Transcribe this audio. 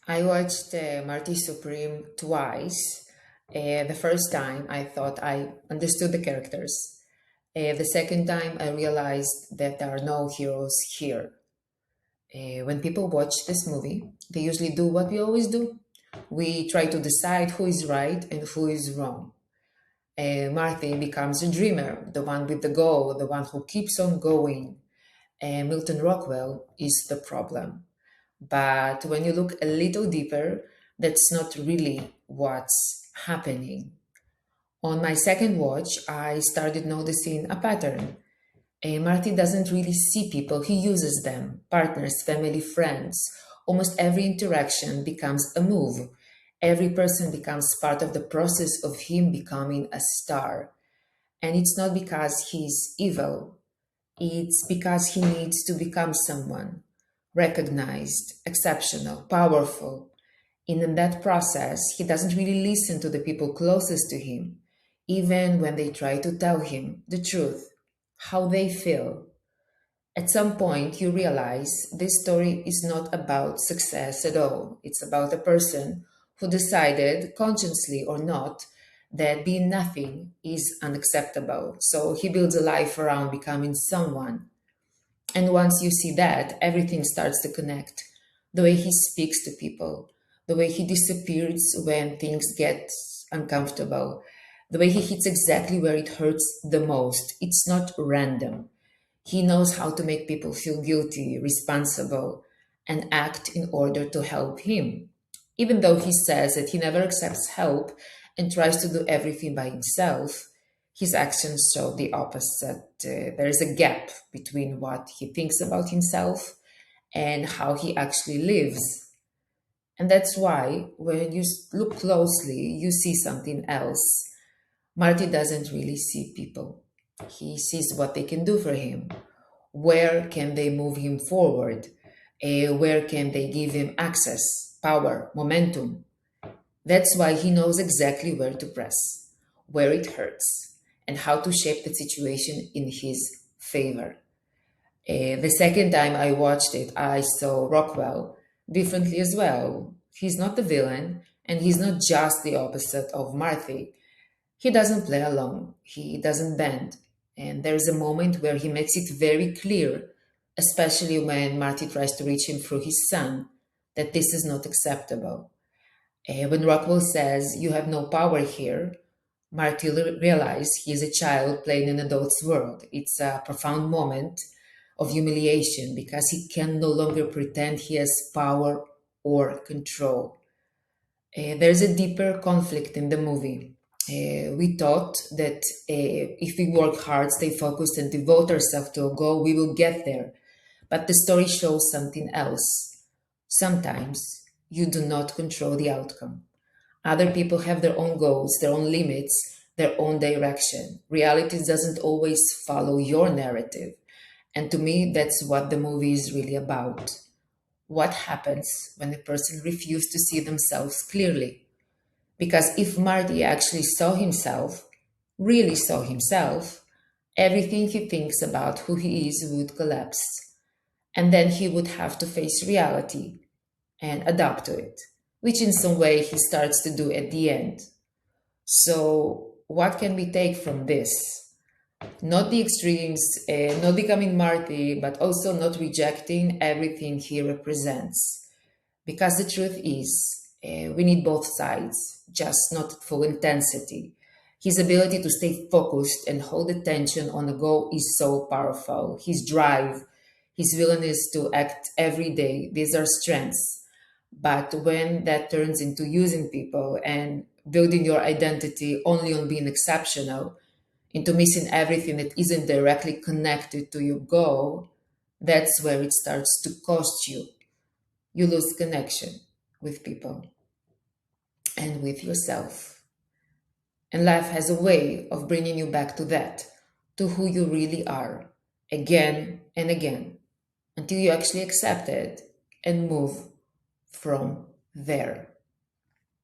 I watched Marty Supreme twice. The first time, I thought I understood the characters. The second time, I realized that there are no heroes here. When people watch this movie, they usually do what we always do. We try to decide who is right and who is wrong. Marty becomes a dreamer, the one with the goal, the one who keeps on going. Milton Rockwell is the problem. But when you look a little deeper, that's not really what's happening. On my second watch, I started noticing a pattern. Marty doesn't really see people, he uses them partners, family, friends. Almost every interaction becomes a move. Every person becomes part of the process of him becoming a star. And it's not because he's evil, it's because he needs to become someone recognized, exceptional, powerful. And in that process, he doesn't really listen to the people closest to him, even when they try to tell him the truth, how they feel. At some point, you realize this story is not about success at all. It's about a person who decided, consciously or not, that being nothing is unacceptable. So he builds a life around becoming someone. And once you see that, everything starts to connect. The way he speaks to people, the way he disappears when things get uncomfortable, the way he hits exactly where it hurts the most. It's not random. He knows how to make people feel guilty, responsible, and act in order to help him. Even though he says that he never accepts help and tries to do everything by himself, his actions show the opposite. There is a gap between what he thinks about himself and how he actually lives. And that's why, when you look closely, you see something else. Marty doesn't really see people, he sees what they can do for him. Where can they move him forward? Where can they give him access, power, momentum? That's why he knows exactly where to press, where it hurts, and how to shape the situation in his favor. The second time I watched it, I saw Rockwell differently as well. He's not the villain, and he's not just the opposite of Marthy. He doesn't play along, he doesn't bend. And there's a moment where he makes it very clear, especially when Marty tries to reach him through his son, that this is not acceptable. When Rockwell says, "You have no power here," Marty realizes he is a child playing in an adult's world. It's a profound moment of humiliation because he can no longer pretend he has power or control. There's a deeper conflict in the movie. We thought that if we work hard, stay focused, and devote ourselves to a goal, we will get there. But the story shows something else. Sometimes you do not control the outcome. Other people have their own goals, their own limits, their own direction. Reality doesn't always follow your narrative. And to me, that's what the movie is really about. What happens when a person refuses to see themselves clearly? Because if Marty actually saw himself, really saw himself, everything he thinks about who he is would collapse. And then he would have to face reality and adapt to it, which in some way he starts to do at the end. So, what can we take from this? Not the extremes, not becoming Marty, but also not rejecting everything he represents. Because the truth is, we need both sides, just not at full intensity. His ability to stay focused and hold attention on a goal is so powerful. His drive, his willingness to act every day, these are strengths. But when that turns into using people and building your identity only on being exceptional, into missing everything that isn't directly connected to your goal, that's where it starts to cost you. You lose connection with people and with yourself. And life has a way of bringing you back to that, to who you really are, again and again, until you actually accept it and move from there.